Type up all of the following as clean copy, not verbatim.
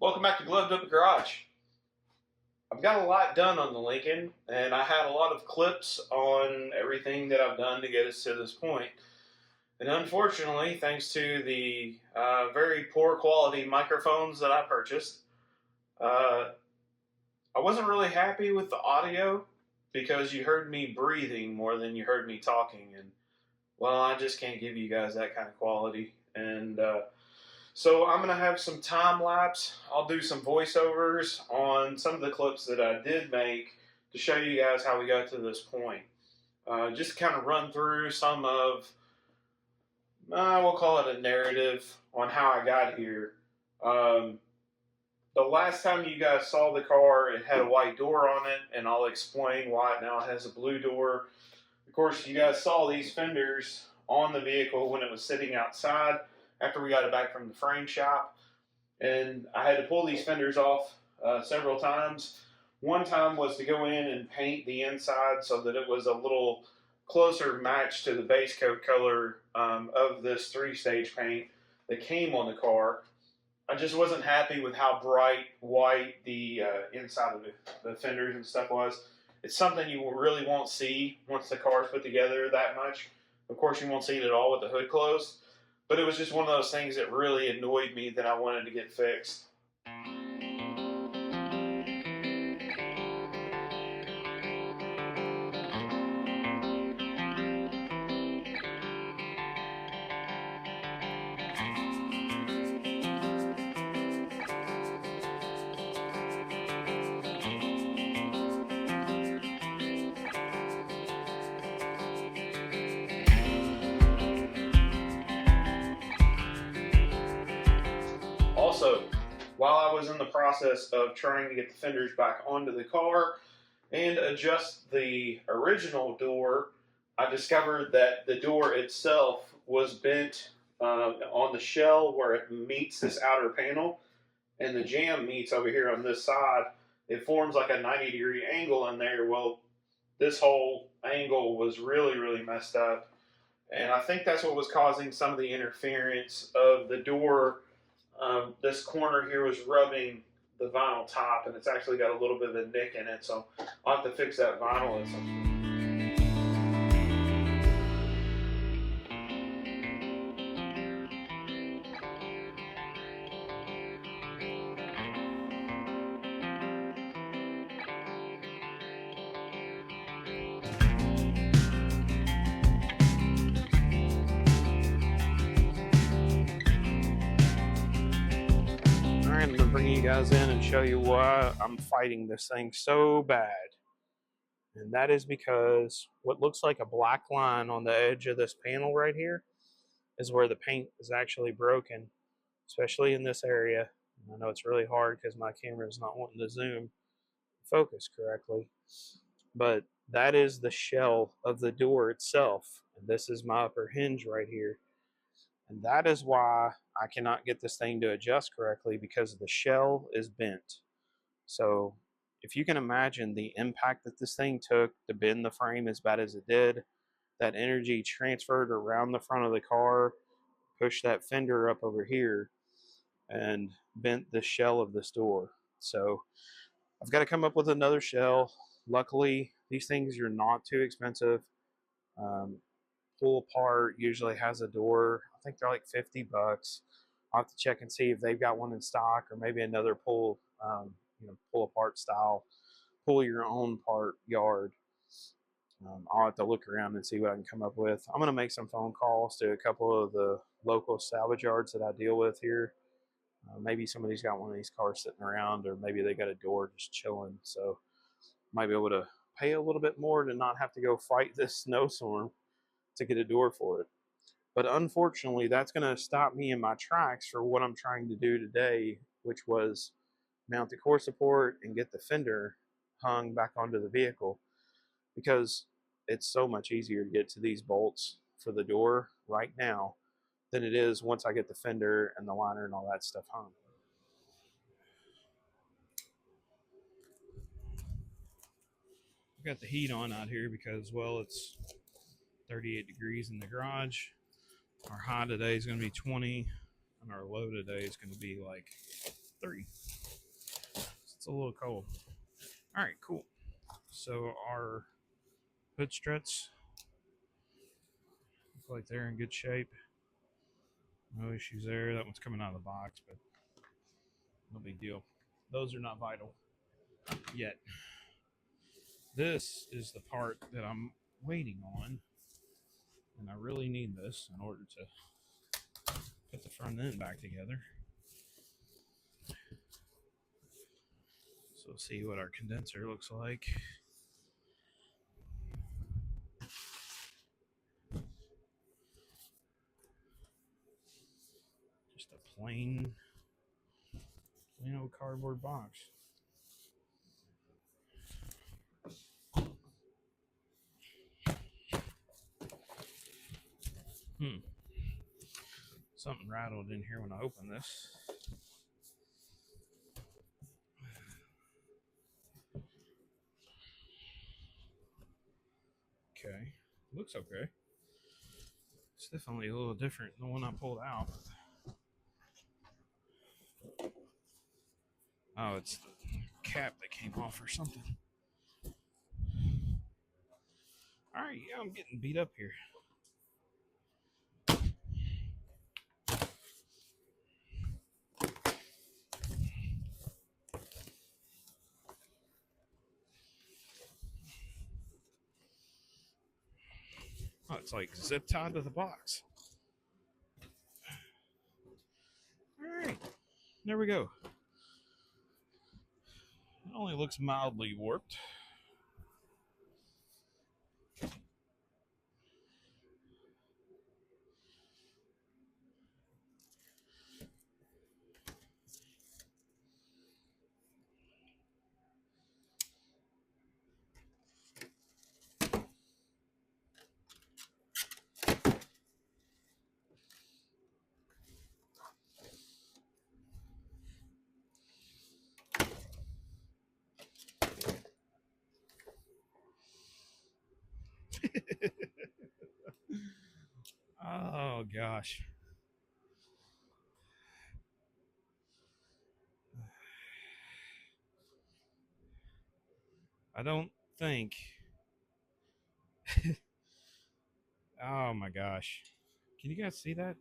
Welcome back to Gloved Up Garage. I've got a lot done on the Lincoln, and I had a lot of clips on everything that I've done to get us to this point. And unfortunately, thanks to the very poor quality microphones that I purchased, uh, I wasn't really happy with the audio because you heard me breathing more than you heard me talking. And well, I just can't give you guys that kind of quality. And so I'm going to have some time lapse. I'll do some voiceovers on some of the clips that I did make to show you guys how we got to this point. Just kind of run through some of, we'll call it a narrative on how I got here. Um, the last time you guys saw the car, it had a white door on it, and I'll explain why now it has a blue door. Of course, you guys saw these fenders on the vehicle when it was sitting outside after we got it back from the frame shop. And I had to pull these fenders off several times. One time was to go in and paint the inside so that it was a little closer match to the base coat color of this three-stage paint that came on the car. I just wasn't happy with how bright white the inside of the fenders and stuff was. It's something you really won't see once the car's put together that much. Of course, you won't see it at all with the hood closed. But it was just one of those things that really annoyed me that I wanted to get fixed. Also, while I was in the process of trying to get the fenders back onto the car and adjust the original door, I discovered that the door itself was bent on the shell where it meets this outer panel, and the jamb meets over here on this side. It forms like a 90-degree angle in there. Well, this whole angle was really, really messed up. And I think that's what was causing some of the interference of the door. This corner here was rubbing the vinyl top, and it's actually got a little bit of a nick in it, so I'll have to fix that vinyl at some point. Alright, I'm going to bring you guys in and show you why I'm fighting this thing so bad. And that is because what looks like a black line on the edge of this panel right here is where the paint is actually broken, especially in this area. And I know it's really hard because my camera is not wanting to zoom focus correctly, but that is the shell of the door itself. And this is my upper hinge right here. And that is why I cannot get this thing to adjust correctly, because the shell is bent. So if you can imagine the impact that this thing took to bend the frame as bad as it did, that energy transferred around the front of the car, pushed that fender up over here, and bent the shell of this door. So I've got to come up with another shell. Luckily, these things are not too expensive. Pull apart usually has a door. I think they're like $50. I'll have to check and see if they've got one in stock, or maybe another pull apart style, pull your own part yard. I'll have to look around and see what I can come up with. I'm going to make some phone calls to a couple of the local salvage yards that I deal with here. Maybe somebody's got one of these cars sitting around, or maybe they got a door just chilling. So might be able to pay a little bit more to not have to go fight this snowstorm to get a door for it. But unfortunately, that's going to stop me in my tracks for what I'm trying to do today, which was mount the core support and get the fender hung back onto the vehicle, because it's so much easier to get to these bolts for the door right now than it is once I get the fender and the liner and all that stuff hung. I've got the heat on out here because, well, it's 38 degrees in the garage. Our high today is going to be 20, and our low today is going to be like 3. It's a little cold. All right, cool. So our hood struts look like they're in good shape. No issues there. That one's coming out of the box, but no big deal. Those are not vital yet. This is the part that I'm waiting on, and I really need this in order to put the front end back together. So see what our condenser looks like. Just a plain old cardboard box. Something rattled in here when I opened this. Okay, looks okay. It's definitely a little different than the one I pulled out. Oh, it's the cap that came off or something. Alright, yeah, I'm getting beat up here. Oh, it's like zip tied to the box. Alright, there we go. It only looks mildly warped. Oh gosh. I don't think. Oh my gosh. Can you guys see that?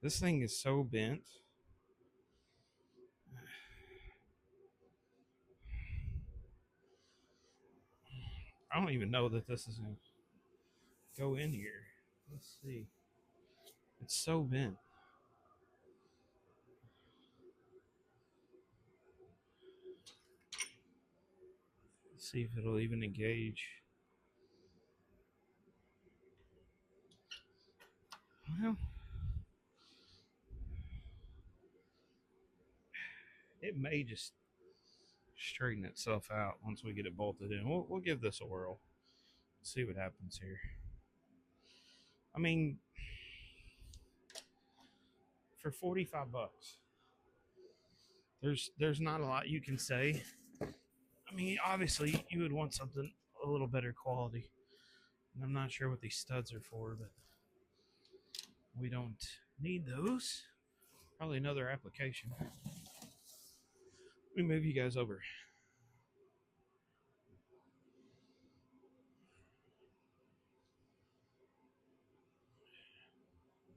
This thing is so bent. I don't even know that this is going to go in here. Let's see. It's so bent. Let's see if it'll even engage. Well, it may just straighten itself out once we get it bolted in. We'll give this a whirl. See what happens here. I mean, for 45 bucks, there's not a lot you can say. I mean, obviously you would want something a little better quality. And I'm not sure what these studs are for, but we don't need those. Probably another application. Let me move you guys over.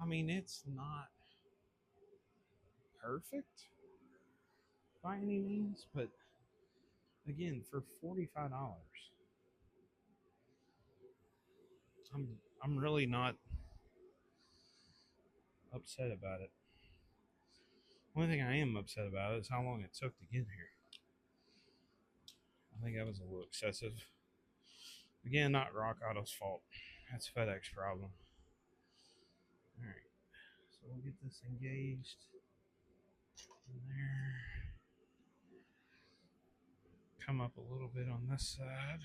I mean, it's not perfect by any means, but again, for $45, I'm really not upset about it. Only thing I am upset about is how long it took to get here. I think that was a little excessive. Again, not Rock Auto's fault. That's FedEx problem. All right, so we'll get this engaged in there. Come up a little bit on this side.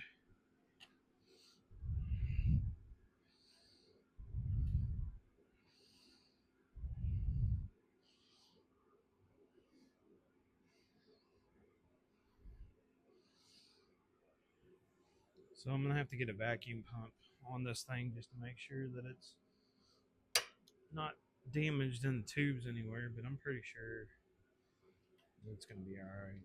So I'm gonna have to get a vacuum pump on this thing just to make sure that it's not damaged in the tubes anywhere, but I'm pretty sure it's going to be all right.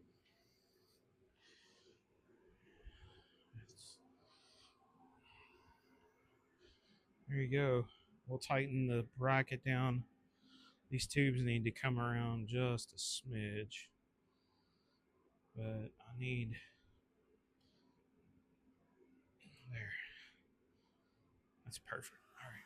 There you go. We'll tighten the bracket down. These tubes need to come around just a smidge, but I need there. That's perfect. All right.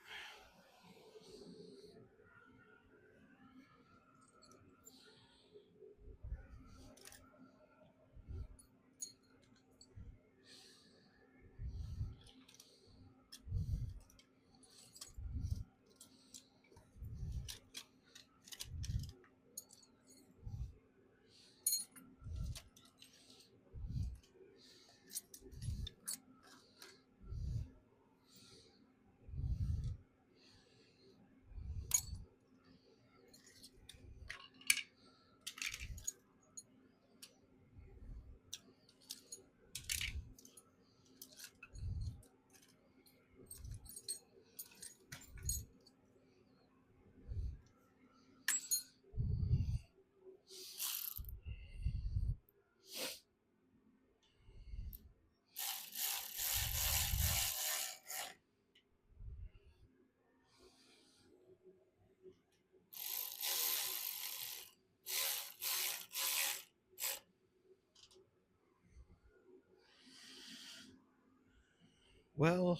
Well,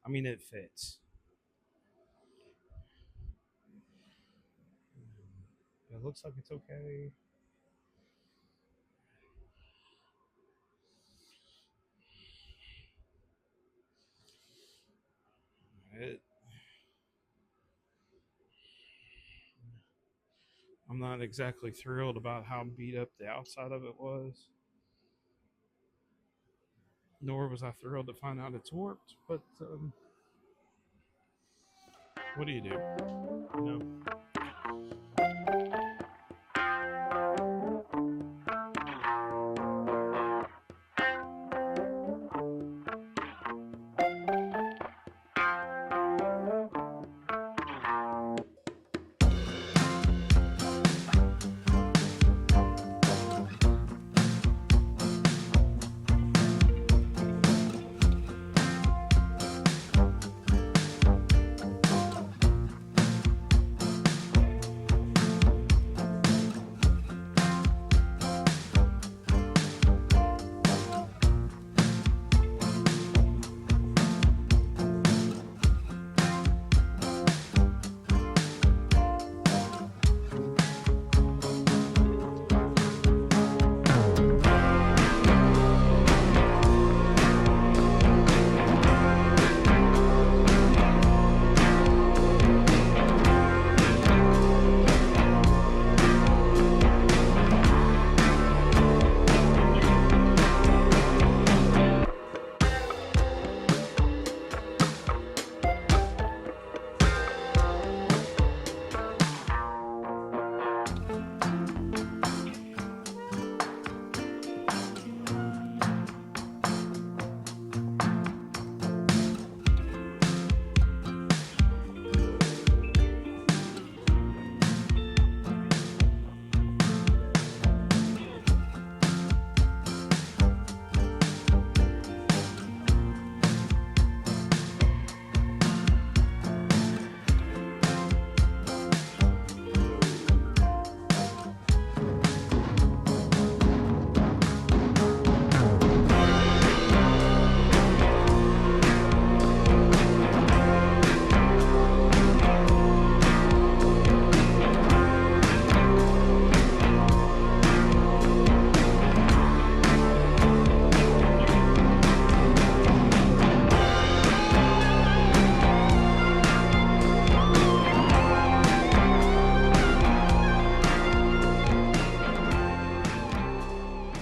I mean, it fits. It looks like it's okay. I'm not exactly thrilled about how beat up the outside of it was, nor was I thrilled to find out it's warped. But what do you do? You know.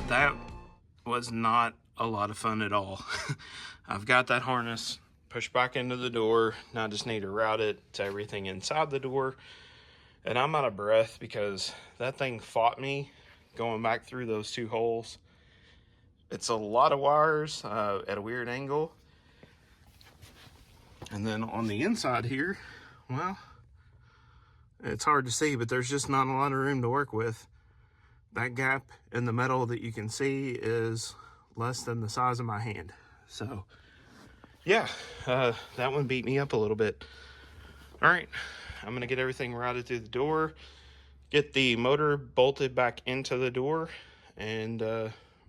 That was not a lot of fun at all. I've got that harness pushed back into the door. Now I just need to route it to everything inside the door. And I'm out of breath because that thing fought me going back through those two holes. It's a lot of wires at a weird angle. And then on the inside here, well, It's hard to see, but there's just not a lot of room to work with. That gap in the metal that you can see is less than the size of my hand. So yeah, that one beat me up a little bit. All right, I'm gonna get everything routed through the door, get the motor bolted back into the door, and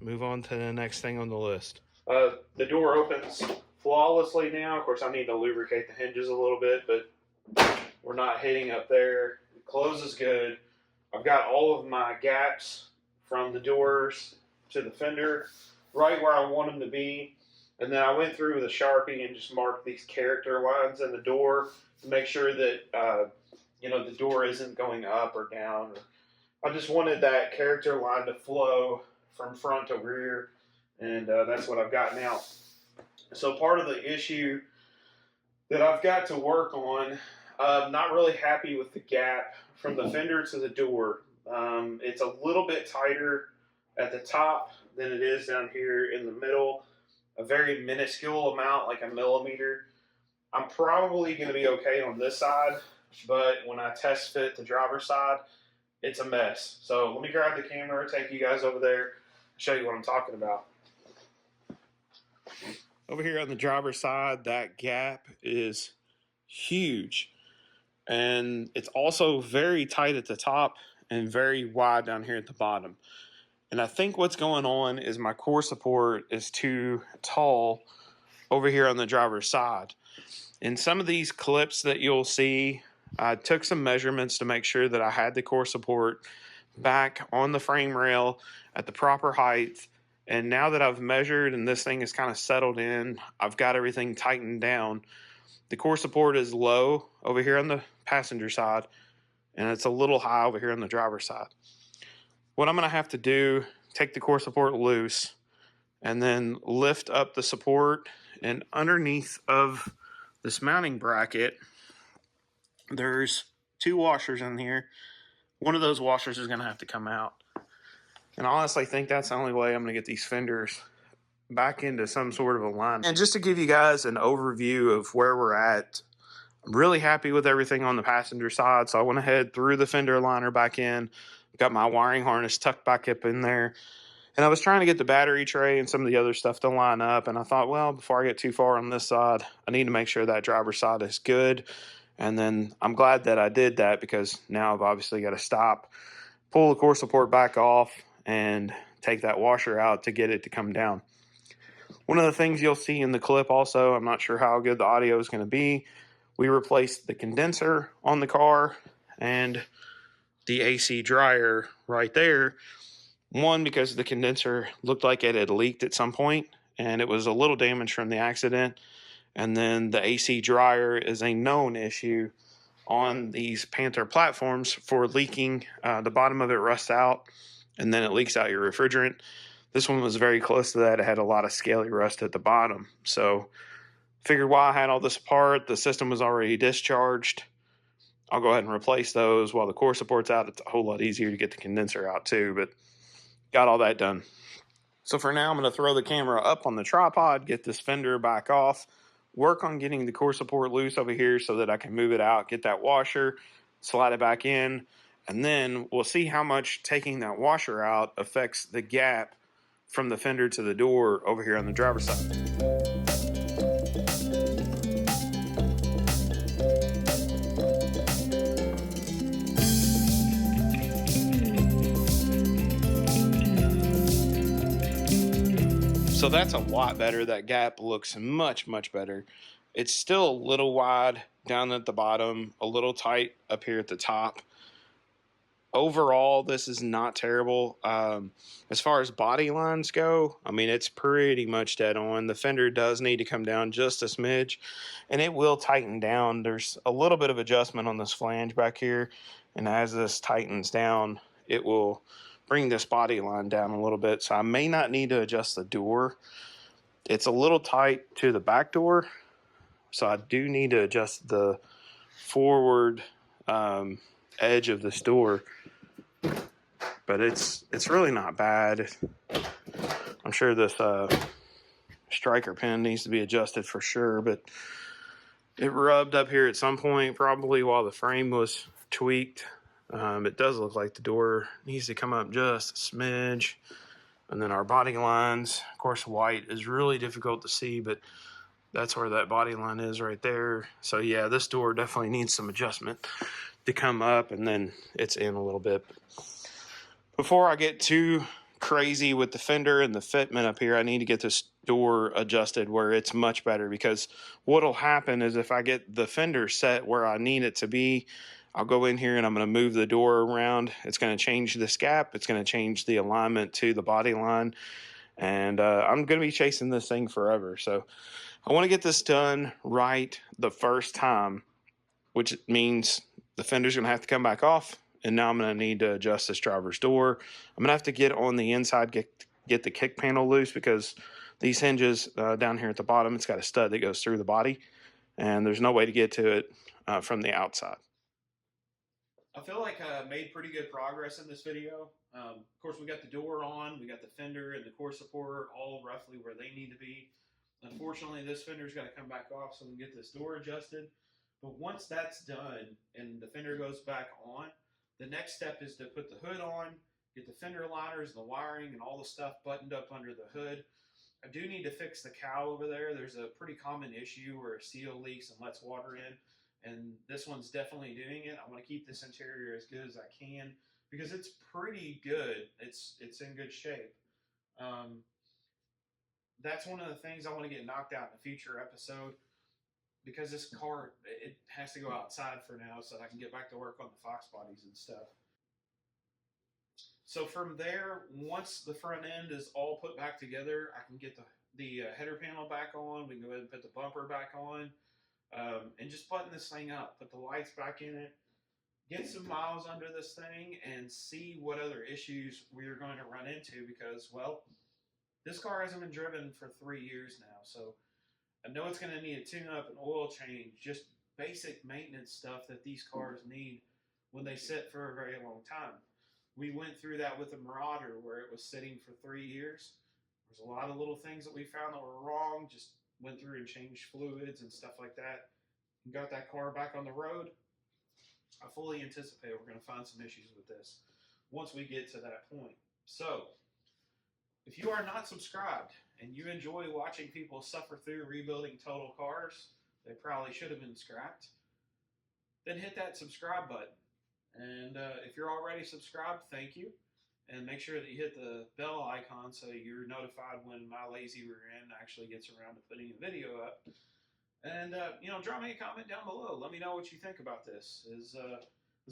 move on to the next thing on the list. The door opens flawlessly now. Of course, I need to lubricate the hinges a little bit, but we're not hitting up there. The close is good. I've got all of my gaps from the doors to the fender right where I want them to be. And then I went through with a Sharpie and just marked these character lines in the door to make sure that, the door isn't going up or down. I just wanted that character line to flow from front to rear, and that's what I've got now. So part of the issue that I've got to work on, I'm not really happy with the gap from the fender to the door. It's a little bit tighter at the top than it is down here in the middle. A very minuscule amount, like a millimeter. I'm probably going to be okay on this side, but when I test fit the driver's side, it's a mess. So let me grab the camera, take you guys over there, show you what I'm talking about. Over here on the driver's side, that gap is huge. And it's also very tight at the top and very wide down here at the bottom. And I think what's going on is my core support is too tall over here on the driver's side. In some of these clips that you'll see, I took some measurements to make sure that I had the core support back on the frame rail at the proper height. And now that I've measured and this thing is kind of settled in, I've got everything tightened down. The core support is low over here on the passenger side, and it's a little high over here on the driver's side. What I'm going to have to do, take the core support loose and then lift up the support, and underneath of this mounting bracket, there's 2 washers in here. One of those washers is going to have to come out. And I honestly think that's the only way I'm going to get these fenders back into some sort of alignment. And just to give you guys an overview of where we're at, I'm really happy with everything on the passenger side. So I went ahead, threw the fender liner back in, got my wiring harness tucked back up in there. And I was trying to get the battery tray and some of the other stuff to line up. And I thought, well, before I get too far on this side, I need to make sure that driver's side is good. And then I'm glad that I did that, because now I've obviously got to stop, pull the core support back off, and take that washer out to get it to come down. One of the things you'll see in the clip also, I'm not sure how good the audio is going to be, we replaced the condenser on the car and the AC dryer right there. One, because the condenser looked like it had leaked at some point and it was a little damaged from the accident. And then the AC dryer is a known issue on these Panther platforms for leaking. The bottom of it rusts out and then it leaks out your refrigerant. This one was very close to that. It had a lot of scaly rust at the bottom. So figured while I had all this apart, the system was already discharged, I'll go ahead and replace those while the core support's out. It's a whole lot easier to get the condenser out too, but got all that done. So for now, I'm going to throw the camera up on the tripod, get this fender back off, work on getting the core support loose over here so that I can move it out, get that washer, slide it back in, and then we'll see how much taking that washer out affects the gap from the fender to the door over here on the driver's side. So that's a lot better. That gap looks much, much better. It's still a little wide down at the bottom, a little tight up here at the top. Overall, this is not terrible. As far as body lines go, I mean, it's pretty much dead on. The fender does need to come down just a smidge, and it will tighten down. There's a little bit of adjustment on this flange back here, and as this tightens down, it will bring this body line down a little bit. So I may not need to adjust the door. It's a little tight to the back door, so I do need to adjust the forward edge of this door. But it's really not bad. I'm sure this striker pin needs to be adjusted for sure, but it rubbed up here at some point, probably while the frame was tweaked. It does look like the door needs to come up just a smidge. And then our body lines, of course, white is really difficult to see, but that's where that body line is right there. So yeah, this door definitely needs some adjustment to come up, and then it's in a little bit. Before I get too crazy with the fender and the fitment up here, I need to get this door adjusted where it's much better, because what'll happen is if I get the fender set where I need it to be, I'll go in here and I'm going to move the door around. It's going to change this gap. It's going to change the alignment to the body line. And I'm going to be chasing this thing forever. So I want to get this done right the first time, which means the fender's going to have to come back off. And now I'm going to need to adjust this driver's door. I'm going to have to get on the inside, get the kick panel loose, because these hinges down here at the bottom, it's got a stud that goes through the body, and there's no way to get to it from the outside. I feel like I made pretty good progress in this video. Of course, we got the door on, we got the fender and the core support all roughly where they need to be. Unfortunately, this fender's got to come back off so we can get this door adjusted. But once that's done and the fender goes back on, the next step is to put the hood on, get the fender liners and the wiring and all the stuff buttoned up under the hood. I do need to fix the cowl over there. There's a pretty common issue where a seal leaks and lets water in, and this one's definitely doing it. I want to keep this interior as good as I can because it's pretty good. It's in good shape. That's one of the things I want to get knocked out in a future episode, because this car, it has to go outside for now so that I can get back to work on the Fox bodies and stuff. So from there, once the front end is all put back together, I can get the header panel back on. We can go ahead and put the bumper back on, and just button this thing up, put the lights back in it, get some miles under this thing, and see what other issues we're going to run into, because, well, this car hasn't been driven for 3 years now, so I know it's going to need a tune-up and oil change, just basic maintenance stuff that these cars need when they sit for a very long time. We went through that with the Marauder, where it was sitting for 3 years. There's a lot of little things that we found that were wrong, just went through and changed fluids and stuff like that, and got that car back on the road. I fully anticipate we're going to find some issues with this once we get to that point. So, if you are not subscribed and you enjoy watching people suffer through rebuilding total cars, they probably should have been scrapped, then hit that subscribe button. And if you're already subscribed, thank you. And make sure that you hit the bell icon so you're notified when my lazy rear end actually gets around to putting a video up. And, drop me a comment down below. Let me know what you think about this. Is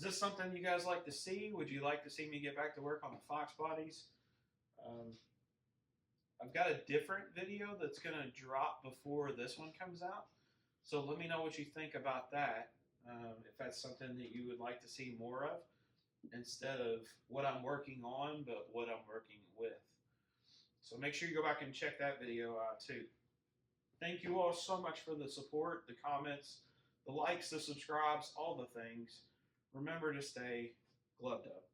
this something you guys like to see? Would you like to see me get back to work on the Fox bodies? I've got a different video that's going to drop before this one comes out. So let me know what you think about that. If that's something that you would like to see more of, instead of what I'm working on, but what I'm working with. So make sure you go back and check that video out too. Thank you all so much for the support, the comments, the likes, the subscribes, all the things. Remember to stay gloved up.